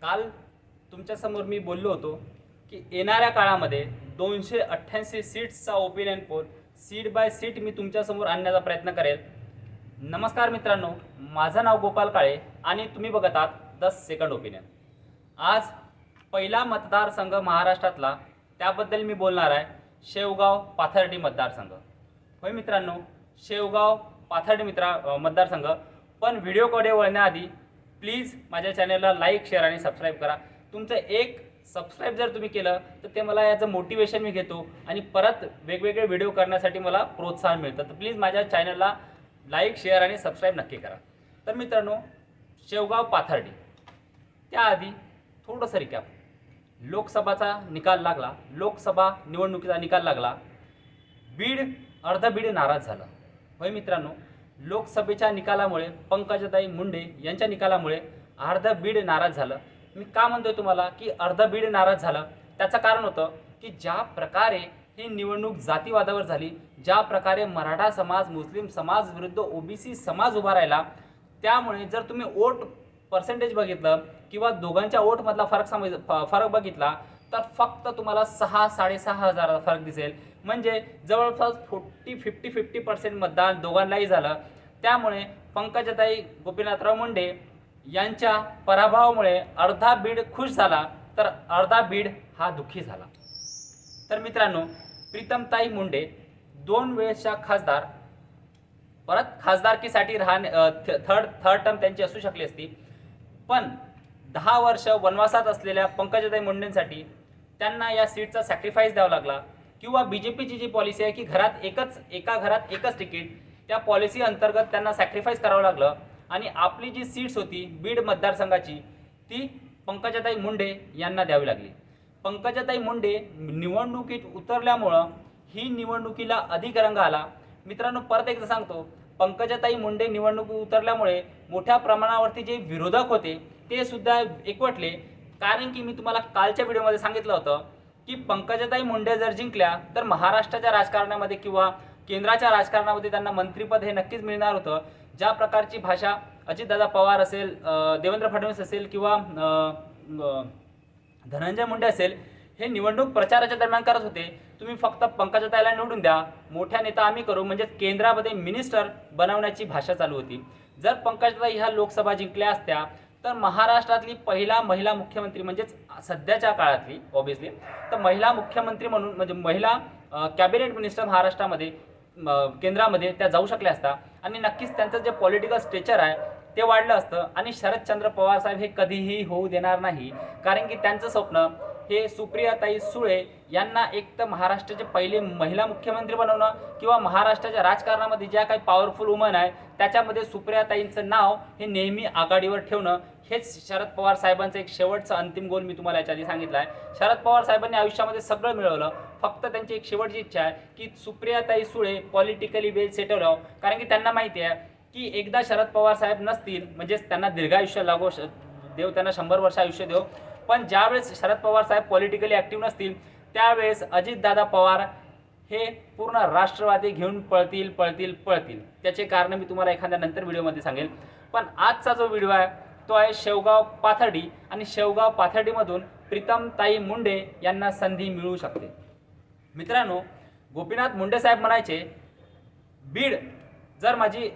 काल तुमच्यासमोर मी बोललो होतो की येणाऱ्या काळामध्ये 288 सीट्सचा opinion poll seat by seat मी तुमच्यासमोर आणण्याचा प्रयत्न करेल। नमस्कार मित्रांनो, माझं नाव गोपाल काळे आणि तुम्ही बघत आहात द सेकंड ओपिनियन। आज पहिला मतदारसंघ महाराष्ट्रातला त्याबद्दल मी बोलणार आहे, शेवगाव पाथर्डी मतदारसंघ। होय मित्रांनो, शेवगाव पाथर्डी मतदारसंघ। पण व्हिडिओकडे वळण्याआधी प्लीज माझ्या चॅनलला लाईक, शेअर आणि सबस्क्राईब करा। तुमचं एक सबस्क्राईब जर तुम्ही केलं तर ते मला याचं मोटिवेशन मी घेतो आणि परत वेगवेगळे व्हिडिओ करण्यासाठी मला प्रोत्साहन मिळतं। तर प्लीज माझ्या चॅनलला लाईक, शेअर आणि सबस्क्राईब नक्की करा। तर मित्रांनो, शेवगाव पाथर्डी त्याआधी थोडंसं रिकॅप। लोकसभाचा निकाल लागला, लोकसभा निवडणुकीचा निकाल लागला। अर्ध बीड नाराज झालं। होय मित्रांनो, लोकसभेच्या निकालामुळे पंकजाताई मुंडे यांच्या निकालामुळे अर्ध बीड नाराज झालं। मी का म्हणतोय तुम्हाला की अर्ध बीड नाराज झालं, त्याचं कारण होतं की ज्या प्रकारे ही निवडणूक जातीवादावर झाली, ज्या प्रकारे मराठा समाज मुस्लिम समाज विरुद्ध ओबीसी समाज उभा राहिला, त्यामुळे जर तुम्ही वोट पर्सेंटेज बघितलं किंवा दोघांच्या वोटमधला फरक बघितला तर फक्त तुम्हाला 6-6.5 हजार फरक दिसेल। म्हणजे जवळपास 50% मतदान दोघांनाही झालं। त्यामुळे पंकजाताई गोपीनाथराव मुंडे यांच्या पराभवामुळे अर्धा बीड खुश झाला तर अर्धा बीड हा दुःखी झाला। तर मित्रांनो, प्रीतमताई मुंडे 2 वेळेसच्या खासदार, परत खासदारकीसाठी थर्ड टर्म त्यांची असू शकली असती, पण 10 वर्ष वनवासात असलेल्या पंकजाताई मुंडेंसाठी त्यांना या सीटचा सॅक्रिफाईस द्यावा लागला। किंवा बीजेपीची जी पॉलिसी आहे की एका घरात एकच तिकीट, त्या पॉलिसी अंतर्गत त्यांना सॅक्रिफाईस करावं लागलं आणि आपली जी सीट्स होती बीड मतदारसंघाची ती पंकजाताई मुंडे यांना द्यावी लागली। पंकजाताई मुंडे निवडणुकीत उतरल्यामुळं ही निवडणुकीला अधिक रंग आला। मित्रांनो, परत एकदा सांगतो, पंकजाताई मुंडे निवडणुकीत उतरल्यामुळे मोठ्या प्रमाणावरती जे विरोधक होते ते सुद्धा एकवटले। कारण की मी तुम्हाला कालच्या व्हिडिओमध्ये सांगितलं होतं की पंकजाताई मुंडे जर जिंकल्या तर महाराष्ट्राच्या राजकारणामध्ये किंवा केंद्राच्या राजकारणामध्ये त्यांना मंत्रिपद हे नक्कीच मिळणार होतं। ज्या प्रकारची भाषा अजितदादा पवार असेल, देवेंद्र फडणवीस असेल किंवा धनंजय मुंडे असेल, हे निवडणूक प्रचाराच्या दरम्यान करत होते, तुम्ही फक्त पंकजाताईला निवडून द्या, मोठ्या नेता आम्ही करू, म्हणजे केंद्रामध्ये मिनिस्टर बनवण्याची भाषा चालू होती। जर पंकजाताई ह्या लोकसभा जिंकल्या असत्या तर महाराष्ट्रातली पहिला महिला मुख्यमंत्री, म्हणजेच सध्याच्या काळातली ऑब्व्हियसली तर महिला मुख्यमंत्री म्हणून, म्हणजे महिला कॅबिनेट मिनिस्टर महाराष्ट्रामध्ये केंद्रामध्ये त्या जाऊ शकल्या असता आणि नक्कीच त्यांचं जे पॉलिटिकल स्ट्रेचर आहे ते वाढलं असतं। आणि शरदचंद्र पवार साहेब हे कधीही होऊ देणार नाही, कारण की त्यांचं स्वप्न हे सुप्रियाताई सुळे यांना एक तर महाराष्ट्राचे पहिले महिला मुख्यमंत्री बनवणं किंवा महाराष्ट्राच्या राजकारणामध्ये ज्या काही पॉवरफुल वुमन आहे त्याच्यामध्ये सुप्रियाताईंचं नाव हे नेहमी आघाडीवर ठेवणं, हेच शरद पवार साहेबांचं एक शेवटचं अंतिम गोल मी तुम्हाला याच्या आधी सांगितलं आहे। शरद पवार साहेबांनी आयुष्यामध्ये सगळं मिळवलं, फक्त त्यांची एक शेवटची इच्छा आहे की सुप्रियाताई सुळे पॉलिटिकली वेल सेटल व्हावं। कारण की त्यांना माहिती आहे की एकदा शरद पवार साहेब नसतील, म्हणजेच त्यांना दीर्घायुष्य लागो, देव त्यांना 100 वर्ष आयुष्य देव, पण ज्यावेळेस शरद पवार साहेब पॉलिटिकली ॲक्टिव्ह नसतील त्यावेळेस अजितदादा पवार हे पूर्ण राष्ट्रवादी घेऊन पळतील। त्याचे कारण मी तुम्हाला एखाद्या नंतर व्हिडिओमध्ये सांगेल। पण आजचा जो व्हिडिओ आहे तो आहे शेवगाव पाथर्डी, आणि शेवगाव पाथर्डीमधून प्रीतमताई मुंडे यांना संधी मिळू शकते। मित्रांनो, गोपीनाथ मुंडे साहेब म्हणायचे, बीड जर माझी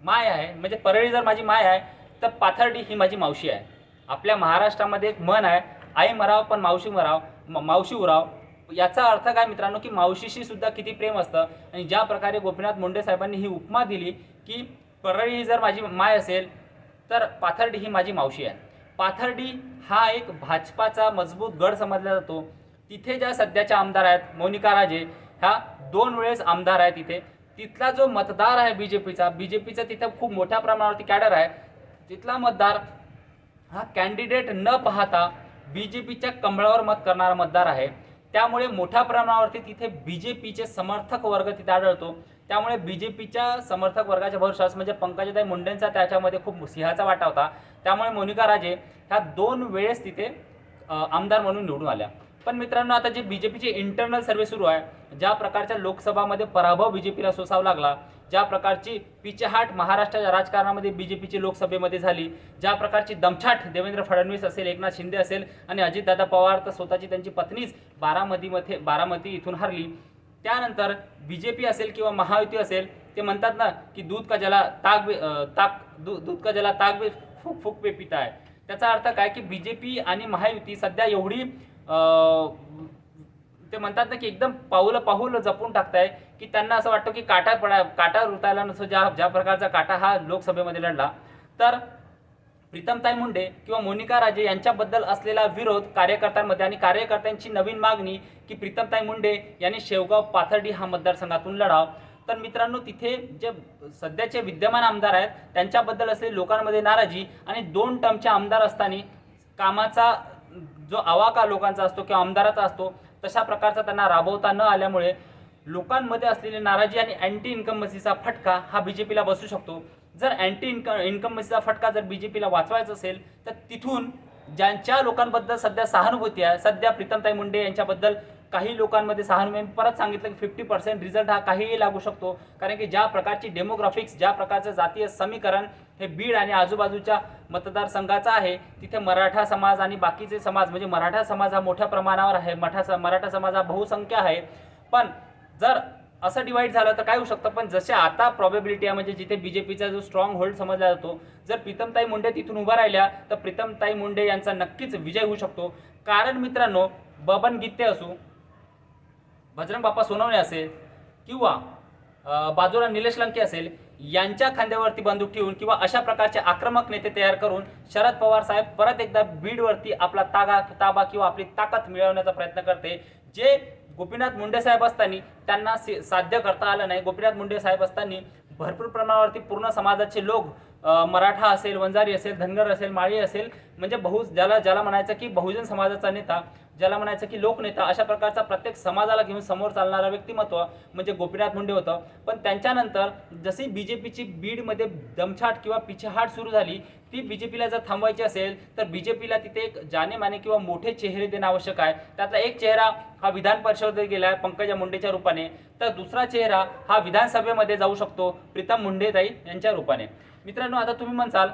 माय आहे, म्हणजे परळी जर माझी माय आहे तर पाथर्डी ही माझी मावशी आहे। आपल्या महाराष्ट्रामध्ये एक म्हण आहे, आई मराव पण मावशी उराव। याचा अर्थ काय मित्रांनो, की मावशीशी सुद्धा किती प्रेम असतं। आणि ज्या प्रकारे गोपीनाथ मुंडे साहेबांनी ही उपमा दिली की परळी जर माझी माय असेल तर पाथर्डी ही माझी मावशी आहे। पाथर्डी हा एक भाजपाचा मजबूत गड समजला जातो। तिथे ज्या सध्याच्या आमदार आहेत मोनिका राजे, ह्या 2 वेळेस आमदार आहेत तिथे। तिथला जो मतदार आहे बीजेपीचा तिथं खूप मोठ्या प्रमाणावरती कॅडर आहे। तिथला मतदार हा कॅन्डिडेट न पाहता बीजेपीच्या कमळावर मत करणारा मतदार आहे। त्यामुळे मोठ्या प्रमाणावरती तिथे बीजेपीचे समर्थक वर्ग तिथे आढळतो। त्यामुळे बीजेपीच्या समर्थक वर्गाच्या भरवशावर, म्हणजे पंकजाताई मुंडेंचा त्याच्यामध्ये खूप सिंहाचा वाटा होता। त्यामुळे मोनिका राजे ह्या 2 वेळेस तिथे आमदार म्हणून निवडून आल्या। पण मित्रांनो, आता जे बीजेपीची इंटरनल सर्व्हे सुरू आहे, ज्या प्रकारच्या लोकसभामध्ये पराभव बीजेपीला सोसावा लागला, ज्या प्रकारची पिछेहाट महाराष्ट्राच्या राजकारणामध्ये बीजेपीची लोकसभेमध्ये झाली, ज्या प्रकारची दमछाट देवेंद्र फडणवीस असेल, एकनाथ शिंदे असेल आणि अजितदादा पवार तर स्वतःची त्यांची पत्नीच बारामती इथून हरली, त्यानंतर बीजेपी असेल किंवा महायुती असेल, ते म्हणतात ना की दूध का जला ताक भी फूक फूक पे पिता है. त्याचा अर्थ काय की बीजेपी आणि महायुती सध्या एवढी ते म्हणतात ना की एकदम पाऊल जपून टाकताय की त्यांना असं वाटतं की काटा रुतायला नसतो. ज्या प्रकारचा काटा हा लोकसभेमध्ये लढला, तर प्रीतमताई मुंडे किंवा मोनिका राजे यांच्याबद्दल असलेला विरोध कार्यकर्त्यांमध्ये आणि कार्यकर्त्यांची नवीन मागणी की प्रीतमताई मुंडे यांनी शेवगाव पाथर्डी हा मतदारसंघातून लढाव. तर मित्रांनो, तिथे जे सध्याचे विद्यमान आमदार आहेत त्यांच्याबद्दल असलेली लोकांमध्ये नाराजी आणि 2 टर्मचे आमदार असताना कामाचा जो आवाका लोकांचा असतो किंवा आमदाराचा असतो तशा प्रकारचा त्यांना राबवता न आल्यामुळे लोकांमध्ये असलेली नाराजी आणि अँटी इन्कमबन्सीचा फटका हा बीजेपीला बसू शकतो. जर अँटी इन्कमबन्सीचा फटका जर बीजेपीला वाचवायचा असेल तर तिथून ज्यांच्या लोकांबद्दल सध्या सहानुभूती आहे, सध्या प्रीतमताई मुंडे यांच्याबद्दल काही लोकांमध्ये सहानुभूती, परत सांगितलं की 50% रिझल्ट हा काहीही लागू शकतो. कारण की ज्या प्रकारची डेमोग्राफिक्स, ज्या प्रकारचं जातीय समीकरण हे बीड आणि आजूबाजूच्या मतदारसंघाचा आहे, तिथे मराठा समाज आणि बाकीचे समाज म्हणजे मराठा समाज हा मोठ्या प्रमाणावर आहे, मराठा समाज हा बहुसंख्य आहे. पण जर असं डिवाइड झालं तर काय होऊ शकतं, पण जसे आता प्रॉबेबिलिटी आहे म्हणजे जिथे बीजेपीचा जो स्ट्रॉंग होल्ड समजला जातो, जर प्रीतमताई मुंडे तिथून उभा राहिल्या तर प्रीतमताई मुंडे यांचा नक्कीच विजय होऊ शकतो. कारण मित्रांनो, बबन गित्ते असो, बजरंग बाप्पा सोनवणे असेल किंवा बाजूला निलेश लंके असेल, यांच्या खांद्यावरती बंदूक ठेवून किंवा अशा प्रकारचे आक्रमक नेते तयार करून शरद पवार साहेब परत एकदा बीडवरती आपला ताबा किंवा आपली ताकद मिळवण्याचा प्रयत्न करते, जे गोपीनाथ मुंडे साहेब असताना त्यांना साध्य करता आलं नाही. गोपीनाथ मुंडे साहेब असताना भरपूर प्रमाणावरती पूर्ण समाजाचे लोक, मराठा असेल, वंजारी असेल, धनगर असेल, माळी असेल, म्हणजे ज्याला म्हणायचं की बहुजन समाजाचा नेता, ज्याला म्हणायचं की लोकनेता, अशा प्रकारचा प्रत्येक समाजाला घेऊन समोर चालणारा व्यक्तिमत्व म्हणजे गोपीनाथ मुंडे होतं. पण त्यांच्यानंतर जशी बीजेपीची बीडमध्ये दमछाट किंवा पिछेहाट सुरू झाली, ती बीजेपीला जर थांबवायची असेल तर बीजेपीला तिथे एक जानेमाने किंवा मोठे चेहरे देणं आवश्यक आहे. त्यातला एक चेहरा हा विधान परिषदेत गेला आहे पंकजा मुंडेच्या रूपाने, तर दुसरा चेहरा हा विधानसभेमध्ये जाऊ शकतो प्रीतम मुंडेताई यांच्या रूपाने. मित्रांनो, आता तुम्ही म्हणसाल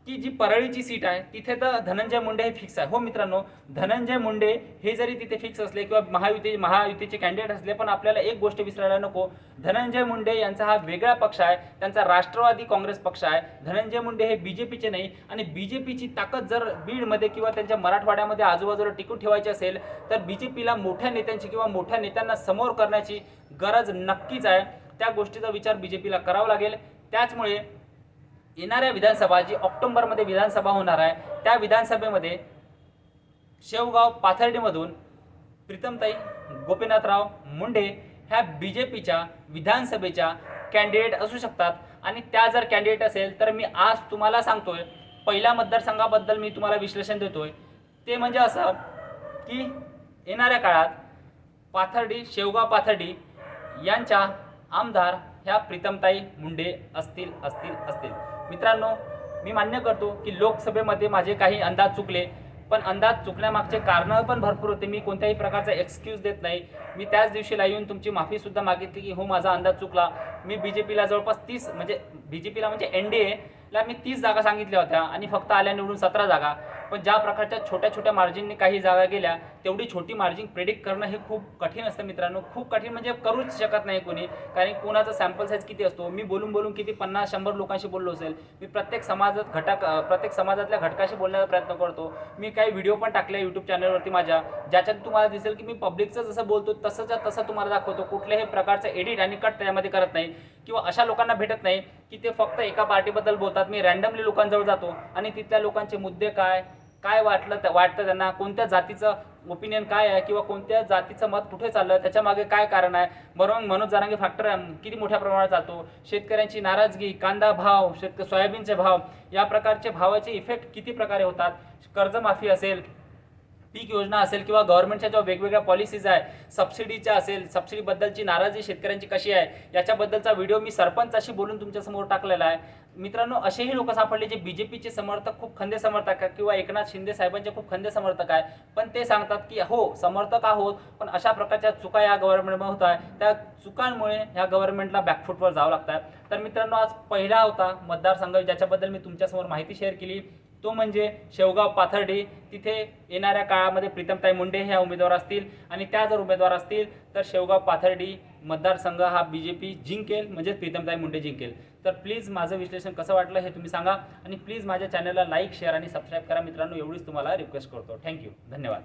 की जी परळीची सीट आहे तिथे तर धनंजय मुंडे हे फिक्स आहे. हो मित्रांनो, धनंजय मुंडे हे जरी तिथे फिक्स असले किंवा महायुतीचे कॅन्डिडेट असले, पण आपल्याला एक गोष्ट विसरायला नको, धनंजय मुंडे यांचा हा वेगळा पक्ष आहे, त्यांचा राष्ट्रवादी काँग्रेस पक्ष आहे. धनंजय मुंडे हे बीजेपीचे नाही, आणि बीजेपीची ताकद जर बीडमध्ये किंवा त्यांच्या मराठवाड्यामध्ये आजूबाजूला टिकून ठेवायची असेल तर बीजेपीला मोठ्या नेत्यांची किंवा मोठ्या नेत्यांना समोर करण्याची गरज नक्कीच आहे. त्या गोष्टीचा विचार बीजेपीला करावा लागेल. त्याचमुळे येणाऱ्या विधानसभा, जी ऑक्टोबरमध्ये विधानसभा होणार आहे, त्या विधानसभेमध्ये शेवगाव पाथर्डीमधून प्रीतमताई गोपीनाथराव मुंडे ह्या बीजेपीच्या विधानसभेच्या कॅन्डिडेट असू शकतात. आणि त्या जर कॅन्डिडेट असेल तर मी आज तुम्हाला सांगतोय, पहिल्या मतदारसंघाबद्दल मी तुम्हाला विश्लेषण देतोय, ते म्हणजे असं की येणाऱ्या काळात शेवगाव पाथर्डी यांच्या आमदार ह्या प्रीतमताई मुंडे असतील. मित्रांनो, मी मान्य करतो की लोकसभेमध्ये माझे काही अंदाज चुकले, पण अंदाज चुकण्यामागचे कारणं पण भरपूर होते. मी कोणत्याही प्रकारचा एक्सक्यूज देत नाही. मी त्याच दिवशी लाईव्ह येऊन तुमची माफीसुद्धा मागितली की हो, माझा अंदाज चुकला. मी बीजेपीला जवळपास 30 म्हणजे एनडीएला मी 30 जागा सांगितल्या होत्या आणि फक्त आल्या निवडून 17 जागा. पण ज्या प्रकारच्या छोट्या मार्जिनने काही जागा गेल्या, तेवढी छोटी मार्जिन प्रेडिक्ट करणं हे खूप कठीण असतं मित्रांनो, खूप कठीण म्हणजे करूच शकत नाही कोणी. कारण कोणाचा सॅम्पल साईज किती असतो. मी बोलून किती 50-100 लोकांशी बोललो असेल. मी प्रत्येक समाजातल्या घटकाशी बोलण्याचा प्रयत्न करतो. मी काही व्हिडिओ पण टाकले यूट्यूब चॅनलवरती माझ्या, ज्याच्यात तुम्हाला दिसेल की मी पब्लिकचं जसं बोलतो तसं तुम्हाला दाखवतो. कुठल्याही प्रकारचं एडिट आणि कट त्यामध्ये करत नाही किंवा अशा लोकांना भेटत नाही की ते फक्त एका पार्टीबद्दल बोलतात. मी रँडमली लोकांजवळ जातो आणि तिथल्या लोकांचे मुद्दे काय वाटतं त्यांना, कोणत्या जातीचं ओपिनियन काय आहे किंवा कोणत्या जातीचं मत कुठे चाललं, त्याच्या मागे काय कारण आहे. बरोबर, मनोज जरांगे फॅक्टर किती मोठ्या प्रमाणात चालतो, शेतकऱ्यांची नाराजगी, कांदा भाव, सोयाबीनचे भाव, या प्रकारचे भावाचे इफेक्ट किती प्रकारे होतात, कर्जमाफी असेल, पीक योजना असेल किंवा गव्हर्नमेंटच्या ज्या वेगवेगळ्या पॉलिसीज आहे, सबसिडीच्या असेल, सबसिडीबद्दलची नाराजी शेतकऱ्यांची कशी आहे, याच्याबद्दलचा व्हिडिओ मी सरपंचाशी बोलून तुमच्यासमोर टाकलेला आहे. मित्रांनो, असेही लोक सापडले जे बीजेपीचे समर्थक, खूप खंदे समर्थक आहे किंवा एकनाथ शिंदे साहेबांचे खूप खंदे समर्थक आहे, पण ते सांगतात की हो समर्थक आहोत, पण अशा प्रकारच्या चुका या गव्हर्नमेंटमध्ये होत आहे, त्या चुकांमुळे ह्या गव्हर्नमेंटला बॅकफुटवर जावं लागतं आहे. तर मित्रांनो, आज पहिला होता मतदारसंघ ज्याच्याबद्दल मी तुमच्यासमोर माहिती शेअर केली, तो म्हणजे शेवगाव पाथर्डी. तिथे येणाऱ्या काळामध्ये प्रीतमताई मुंडे ह्या उमेदवार असतील आणि त्या जर उमेदवार असतील तर शेवगाव पाथर्डी मतदारसंघ हा बीजेपी जिंकेल, म्हणजे प्रीतमताई मुंडे जिंकेल. तर प्लीज माझं विश्लेषण कसं वाटलं हे तुम्ही सांगा आणि प्लीज माझ्या चॅनलला लाईक, शेअर आणि सबस्क्राईब करा मित्रांनो. एवढीच तुम्हाला रिक्वेस्ट करतो. थँक्यू, धन्यवाद.